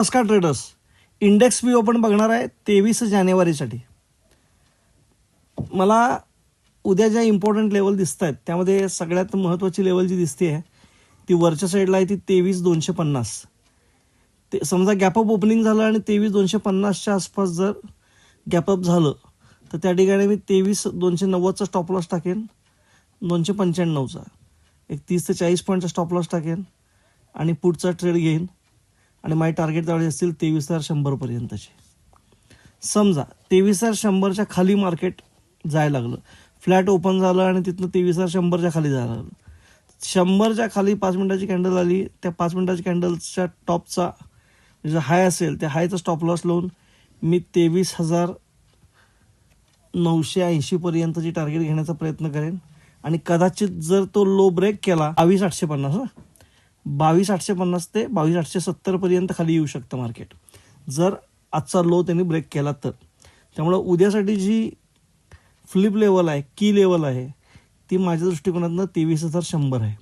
नमस्कार traders. Index P open बघणार आहे 23 जानेवारीसाठी. मला उद्या ज्या इम्पॉर्टंट लेवल दिसत आहेत त्यामध्ये सगळ्यात महत्त्वाची लेवल जी दिसते आहे ती वरच्या साईडला आहे ती 23,250. ते समजा गॅपअप ओपनिंग झालं आणि 23,250च्या आसपास जर गॅपअप झालं तर त्या ठिकाणी मी 23,290चा स्टॉप लॉस टाकेन, 295चा एक 30 ते 40 पॉईंटचा स्टॉप लॉस टाकेन आणि पुढचा ट्रेड घेईन आणि माझे टार्गेट त्यावेळी असतील 23,100 पर्यंतचे. समजा 23,100च्या खाली मार्केट जायला लागलं, फ्लॅट ओपन झालं आणि तिथनं 23,100च्या खाली जायला लागलं. 100च्या खाली 5 मिनिटाची कॅन्डल आली, त्या 5 मिनिटाची कॅन्डलच्या टॉपचा जो हाय असेल त्या हायचा स्टॉप लॉस लावून मी 23,980 पर्यंतची टार्गेट घेण्याचा प्रयत्न करेन. आणि कदाचित जर तो लो ब्रेक केला 22,850 22,850 ते 22,870 पर्यंत खाली येऊ शकतं मार्केट जर आजचा लो त्यांनी ब्रेक केला तर. त्यामुळं उद्यासाठी जी फ्लिप लेवल आहे, की लेवल आहे, ती माझ्या दृष्टिकोनातनं 23,100 आहे.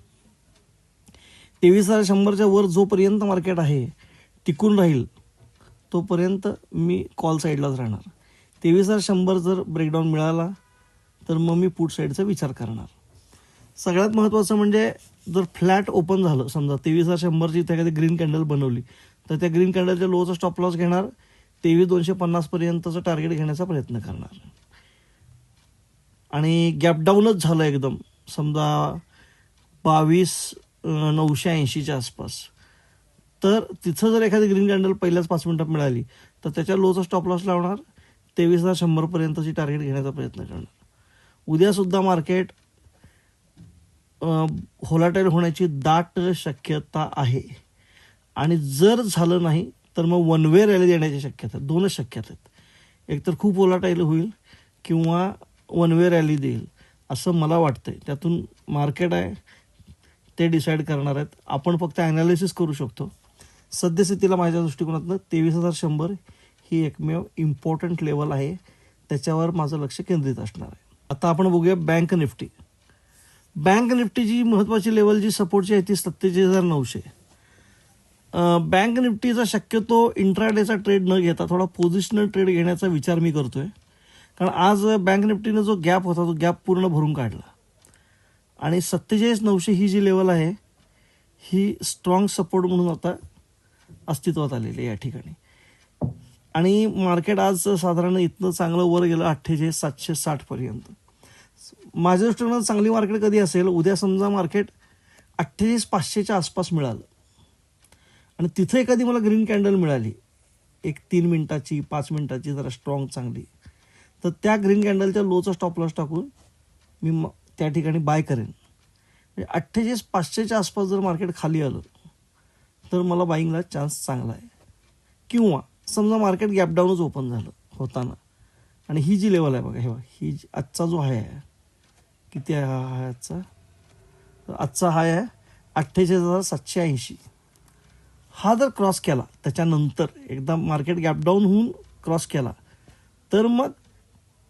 23,100च्या वर जोपर्यंत मार्केट आहे टिकून राहील तोपर्यंत मी कॉल साईडलाच राहणार. 23,100 जर ब्रेकडाऊन मिळाला तर मग मी पुट साईडचा विचार करणार. सगळ्यात महत्त्वाचं म्हणजे जर फ्लॅट ओपन झालं, समजा 23,100ची इथे एखादी ग्रीन कॅन्डल बनवली तर त्या ग्रीन कॅन्डलच्या लोचा स्टॉप लॉस घेणार, 23,250 पर्यंतचं टार्गेट घेण्याचा प्रयत्न करणार. आणि गॅपडाऊनच झालं एकदम, समजा 22,980च्या आसपास, तर तिथं जर एखादी ग्रीन कॅन्डल पहिल्याच 5 मिनिटात मिळाली तर त्याच्या लोचा स्टॉप लॉस लावणार, 23,100 पर्यंतची टार्गेट घेण्याचा प्रयत्न करणार. उद्यासुद्धा मार्केट व्होलाटाईल होण्याची दाट शक्यता आहे आणि जर झालं नाही तर मग वन वे रॅली देण्याची शक्यता, दोनच शक्यता आहेत. एकतर खूप व्होलाटाईल होईल किंवा वन वे रॅली देईल असं मला वाटतंय. त्यातून मार्केट आहे ते डिसाईड करणार आहेत. आपण फक्त ॲनालिसिस करू शकतो. सद्यस्थितीला माझ्या दृष्टिकोनातनं 23,100 ही एकमेव इम्पॉर्टंट लेवल आहे, त्याच्यावर माझं लक्ष केंद्रित असणार आहे. आता आपण बघूया बँक निफ्टी. बँक निफ्टीची महत्त्वाची लेवल जी सपोर्टची आहे ती 27,900. बँक निफ्टीचा शक्यतो इंट्राडेचा ट्रेड न घेता थोडा पोझिशनल ट्रेड घेण्याचा विचार मी करतोय, कारण आज बँक निफ्टीनं जो गॅप होता तो गॅप पूर्ण भरून काढला आणि 27,900 ही जी लेवल आहे ही स्ट्रॉंग सपोर्ट म्हणून आता अस्तित्वात आलेली आहे या ठिकाणी. आणि मार्केट आज साधारण इथनं चांगलं वर गेलं 28,760 पर्यंत. माझ्या दृष्टीनं चांगली मार्केट कधी असेल, उद्या समजा मार्केट 28,500च्या आसपास मिळालं आणि तिथे एखादी मला ग्रीन कॅन्डल मिळाली एक 3 मिनिटाची 5 मिनिटाची जरा स्ट्रॉंग चांगली, तर त्या ग्रीन कॅन्डलच्या लोचा स्टॉप लॉस टाकून मी त्या ठिकाणी बाय करेन. म्हणजे 28,500च्या आसपास जर मार्केट खाली आलं तर मला बाईंगला चान्स चांगला आहे. किंवा समजा मार्केट गॅपडाऊनच ओपन झालं होताना आणि ही जी लेवल आहे बघा, हे बघा, ही आजचा जो हाय आहे, किती आहे हा हाय आजचा, आजचा हाय आहे 28,780. हा जर क्रॉस केला त्याच्यानंतर एकदा मार्केट गॅपडाऊन होऊन क्रॉस केला तर मग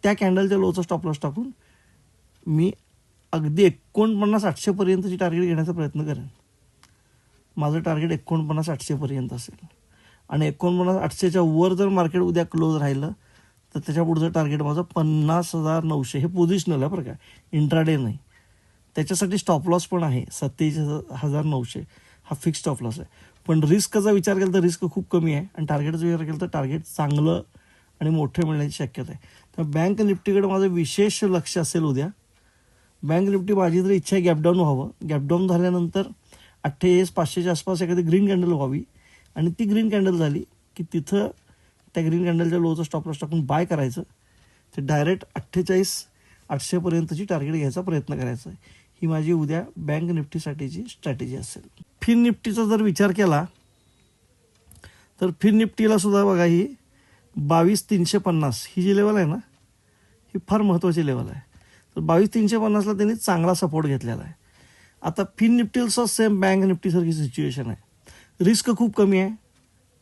त्या कॅन्डलच्या लोचा स्टॉप लॉस टाकून मी अगदी 49,800 पर्यंतची टार्गेट घेण्याचा प्रयत्न करेन. माझं टार्गेट 49,800 पर्यंत असेल आणि 49,800च्या वर जर मार्केट उद्या क्लोज राहिलं तर त्याच्या पुढचं टार्गेट माझं 50,900. हे पोझिशनल आहे बरं का, इंट्राडे नाही. त्याच्यासाठी स्टॉप लॉस पण आहे 27,900. हा फिक्स स्टॉप लॉस आहे. पण रिस्कचा विचार केला तर रिस्क खूप कमी आहे आणि टार्गेटचा विचार केला तर टार्गेट चांगलं आणि मोठे मिळण्याची शक्यता आहे. तर बँक निफ्टीकडे माझं विशेष लक्ष असेल उद्या. बँक निफ्टी माझी तरी इच्छा आहे गॅपडाऊन व्हावं. गॅपडाऊन झाल्यानंतर 28,500च्या आसपास एखादी ग्रीन कॅन्डल व्हावी आणि ती ग्रीन कॅन्डल झाली की तिथं त्या ग्रीन कॅन्डलच्या लोचा स्टॉप लॉस टाकून बाय करायचं. ते डायरेक्ट 48,800 पर्यंतची टार्गेट घ्यायचा प्रयत्न करायचा आहे. ही माझी उद्या बँक निफ्टीसाठीची स्ट्रॅटेजी असेल. फिन निफ्टीचा जर विचार केला तर फिन निफ्टीला सुद्धा बघा ही 22,350 ही जी लेवल आहे ना ही फार महत्त्वाची लेवल आहे. तर 22,350ला त्यांनी चांगला सपोर्ट घेतलेला आहे. आता फिन निफ्टीचं सेम बँक निफ्टीसारखी सिच्युएशन आहे. रिस्क खूप कमी आहे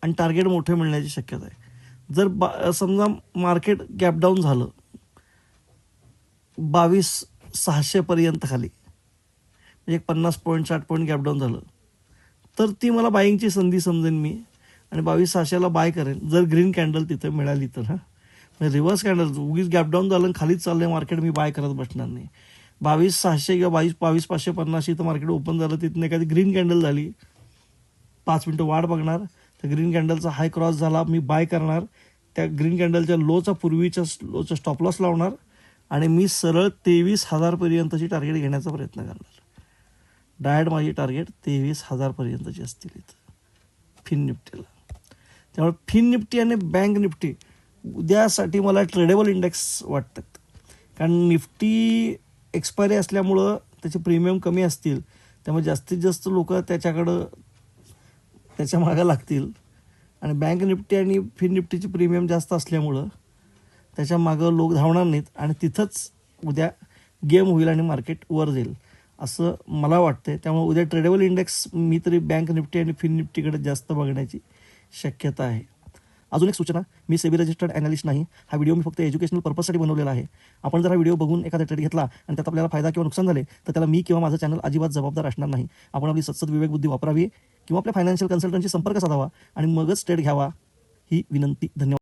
आणि टार्गेट मोठे मिळण्याची शक्यता आहे. जर समजा मार्केट गॅपडाऊन झालं 22,600 पर्यंत खाली, म्हणजे 50 पॉईंट 60 पॉईंट गॅपडाऊन झालं तर ती मला बाईंगची संधी समजेन मी आणि 22,600ला बाय करेन जर ग्रीन कॅन्डल तिथे मिळाली तर. म्हणजे रिव्हर्स कॅन्डल उगीच गॅप डाऊन झालं आणि खालीच चाललंय मार्केट, मी बाय करत बसणार नाही. 22,600 किंवा 22,550 इथं मार्केट ओपन झालं, तिथून एखादी ग्रीन कॅन्डल झाली, 5 मिनटं वाट बघणार, तर ग्रीन कॅन्डलचा हाय क्रॉस झाला मी बाय करणार, त्या ग्रीन कॅन्डलच्या लोचा पूर्वीच्या लोचा स्टॉप लॉस लावणार आणि मी सरळ 23,000पर्यंतची टार्गेट घेण्याचा प्रयत्न करणार. डायरेक्ट माझी टार्गेट 23,000पर्यंतची असतील इथं फिन निफ्टीला. त्यामुळे फिन निफ्टी आणि बँक निफ्टी उद्यासाठी मला ट्रेडेबल इंडेक्स वाटतात. कारण निफ्टी एक्सपायरी असल्यामुळं त्याचे प्रीमियम कमी असतील, त्यामुळे जास्तीत जास्त लोक त्याच्या मागं लागतील. आणि बँक निफ्टी आणि फिन निफ्टीची प्रीमियम जास्त असल्यामुळं त्याच्या मागं लोक धावणार नाहीत आणि तिथंच उद्या गेम होईल आणि मार्केट वर जाईल असं मला वाटतं. त्यामुळे उद्या ट्रेडेबल इंडेक्स मी तरी बँक निफ्टी आणि फिन निफ्टीकडे जास्त बघण्याची शक्यता आहे. अजून एक सूचना, मी सेबी रजिस्टर्ड ॲनालिस्ट नाही. हा व्हिडिओ मी फक्त एज्युकेशनल पर्पजसाठी बनवलेला आहे. आपण जर हा व्हिडिओ बघून एखादा ट्रेड घेतला आणि त्यात आपल्याला फायदा किंवा नुकसान झाले तर त्याला मी किंवा माझं चॅनल अजिबात जबाबदार असणार नाही. आपण आपली सतत विवेकबुद्धी वापरावी किंवा आपल्या फायनान्शियल कन्सल्टंटशी संपर्क साधावा आणि मगच ट्रेड घ्यावा ही विनंती. धन्यवाद.